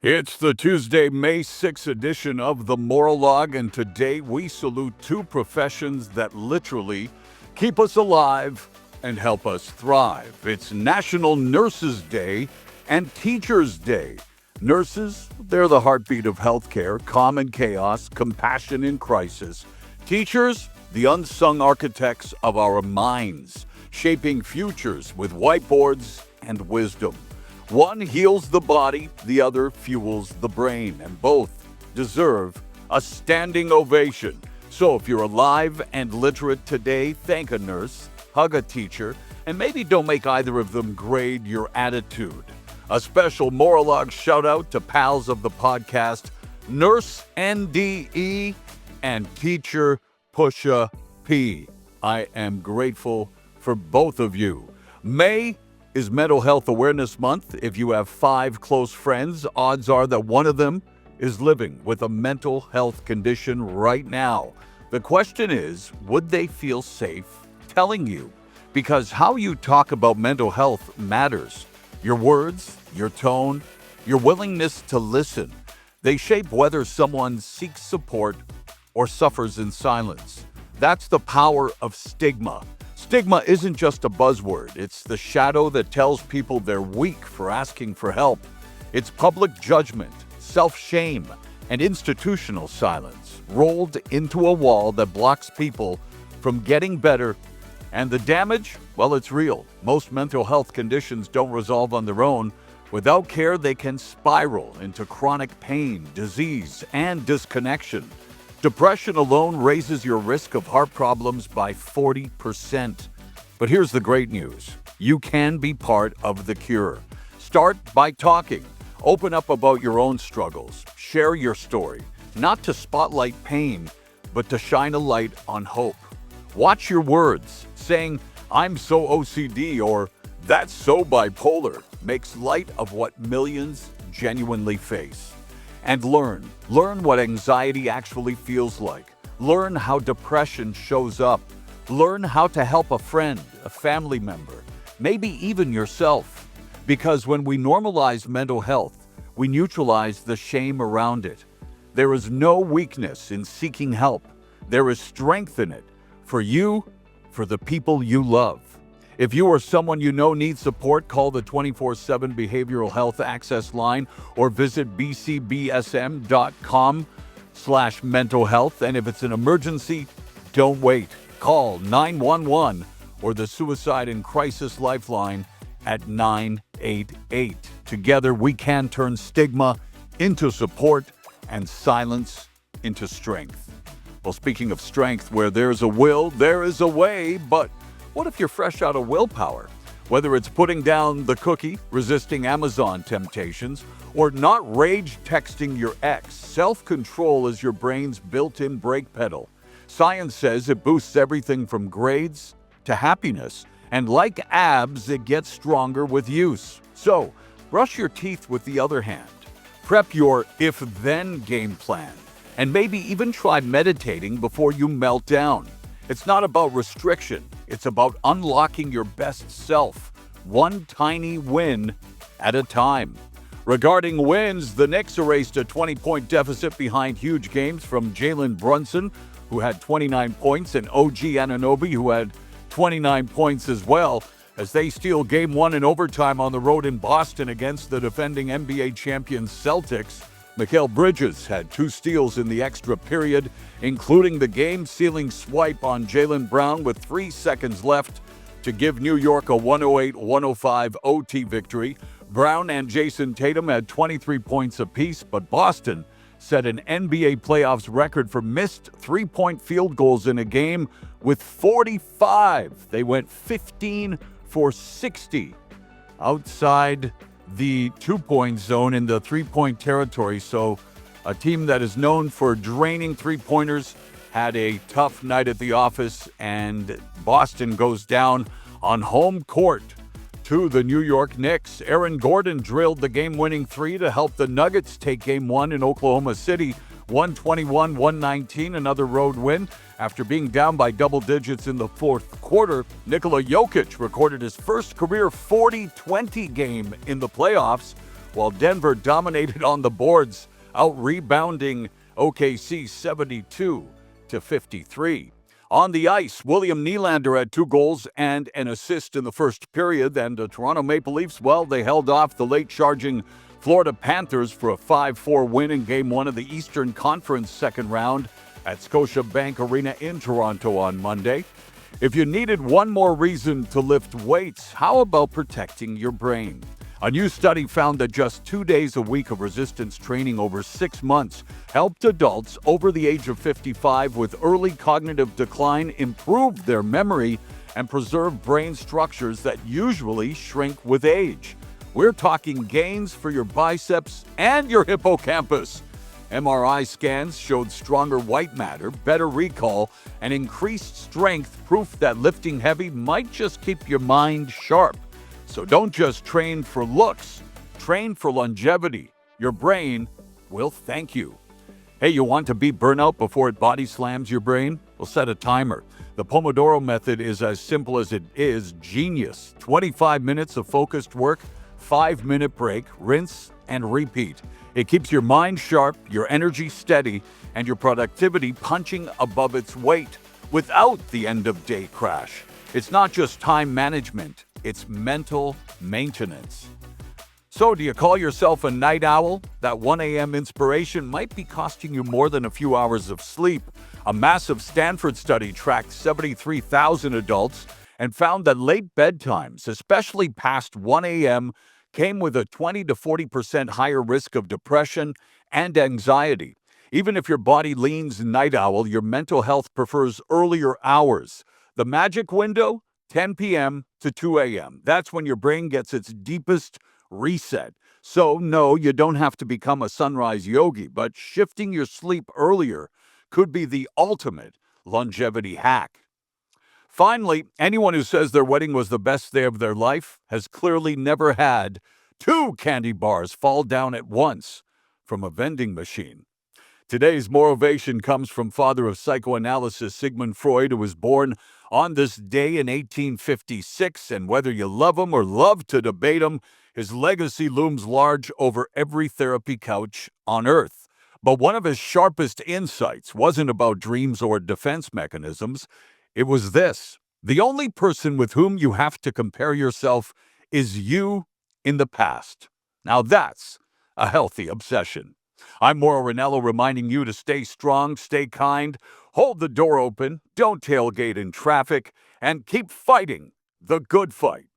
It's the Tuesday, May 6th edition of the Maurologue, and today we salute two professions that literally keep us alive and help us thrive. It's National Nurses Day and Teachers Day. Nurses, they're the heartbeat of healthcare, calm in chaos, compassion in crisis. Teachers, the unsung architects of our minds, shaping futures with whiteboards and wisdom. One heals the body, the other fuels the brain, and both deserve a standing ovation. So if you're alive and literate today, thank a nurse, hug a teacher, and maybe don't make either of them grade your attitude. A special Maurologue shout out to pals of the podcast, Nurse NDE and Teacher Pusha P. I am grateful for both of you. May is Mental Health Awareness Month. If you have 5 close friends, odds are that one of them is living with a mental health condition right now. The question is, would they feel safe telling you? Because how you talk about mental health matters. Your words, your tone, your willingness to listen, they shape whether someone seeks support or suffers in silence. That's the power of stigma. Stigma isn't just a buzzword. It's the shadow that tells people they're weak for asking for help. It's public judgment, self-shame, and institutional silence rolled into a wall that blocks people from getting better. And the damage, well, it's real. Most mental health conditions don't resolve on their own. Without care, they can spiral into chronic pain, disease, and disconnection. Depression alone raises your risk of heart problems by 40%. But here's the great news. You can be part of the cure. Start by talking. Open up about your own struggles. Share your story, not to spotlight pain, but to shine a light on hope. Watch your words. Saying, "I'm so OCD" or "that's so bipolar" makes light of what millions genuinely face. And learn what anxiety actually feels like. Learn how depression shows up. Learn how to help a friend, a family member, maybe even yourself. Because when we normalize mental health, we neutralize the shame around it. There is no weakness in seeking help. There is strength in it for you, for the people you love. If you or someone you know needs support, call the 24/7 Behavioral Health Access Line or visit bcbsm.com/mental health. And if it's an emergency, don't wait. Call 911 or the Suicide and Crisis Lifeline at 988. Together, we can turn stigma into support and silence into strength. Well, speaking of strength, where there's a will, there is a way, but what if you're fresh out of willpower? Whether it's putting down the cookie, resisting Amazon temptations, or not rage texting your ex, self-control is your brain's built-in brake pedal. Science says it boosts everything from grades to happiness, and like abs, it gets stronger with use. So, brush your teeth with the other hand. Prep your if-then game plan, and maybe even try meditating before you melt down. It's not about restriction. It's about unlocking your best self, one tiny win at a time. Regarding wins, the Knicks erased a 20-point deficit behind huge games from Jalen Brunson, who had 29 points, and OG Anunoby, who had 29 points as well, as they steal Game 1 in overtime on the road in Boston against the defending NBA champions Celtics. Mikal Bridges had 2 steals in the extra period, including the game-sealing swipe on Jaylen Brown with 3 seconds left to give New York a 108-105 OT victory. Brown and Jason Tatum had 23 points apiece, but Boston set an NBA playoffs record for missed 3-point field goals in a game with 45. They went 15 for 60 outside the 2-point zone in the 3-point territory. So a team that is known for draining 3-pointers had a tough night at the office, and Boston goes down on home court to the New York Knicks. Aaron Gordon drilled the game-winning 3 to help the Nuggets take Game 1 in Oklahoma City, 121-119, another road win. After being down by double digits in the fourth quarter, Nikola Jokic recorded his first career 40-20 game in the playoffs, while Denver dominated on the boards, out-rebounding OKC 72-53. On the ice, William Nylander had 2 goals and an assist in the first period, and the Toronto Maple Leafs, well, they held off the late-charging Florida Panthers for a 5-4 win in Game 1 of the Eastern Conference second round at Scotiabank Arena in Toronto on Monday. If you needed one more reason to lift weights, how about protecting your brain? A new study found that just 2 days a week of resistance training over 6 months helped adults over the age of 55 with early cognitive decline improve their memory and preserve brain structures that usually shrink with age. We're talking gains for your biceps and your hippocampus. MRI scans showed stronger white matter, better recall, and increased strength, proof that lifting heavy might just keep your mind sharp. So don't just train for looks, train for longevity. Your brain will thank you. Hey, you want to beat burnout before it body slams your brain? Well, set a timer. The Pomodoro method is as simple as it is genius. 25 minutes of focused work, 5-minute break, rinse and repeat. It keeps your mind sharp, your energy steady, and your productivity punching above its weight without the end-of-day crash. It's not just time management, it's mental maintenance. So, do you call yourself a night owl? That 1 a.m. inspiration might be costing you more than a few hours of sleep. A massive Stanford study tracked 73,000 adults and found that late bedtimes, especially past 1 a.m., came with a 20 to 40% higher risk of depression and anxiety. Even if your body leans night owl, your mental health prefers earlier hours. The magic window? 10 p.m. to 2 a.m. That's when your brain gets its deepest reset. So, no, you don't have to become a sunrise yogi, but shifting your sleep earlier could be the ultimate longevity hack. Finally, anyone who says their wedding was the best day of their life has clearly never had 2 candy bars fall down at once from a vending machine. Today's motivation comes from father of psychoanalysis Sigmund Freud, who was born on this day in 1856, and whether you love him or love to debate him, his legacy looms large over every therapy couch on earth. But one of his sharpest insights wasn't about dreams or defense mechanisms. It was this: the only person with whom you have to compare yourself is you in the past. Now that's a healthy obsession. I'm Mauro Ranello, reminding you to stay strong, stay kind, hold the door open, don't tailgate in traffic, and keep fighting the good fight.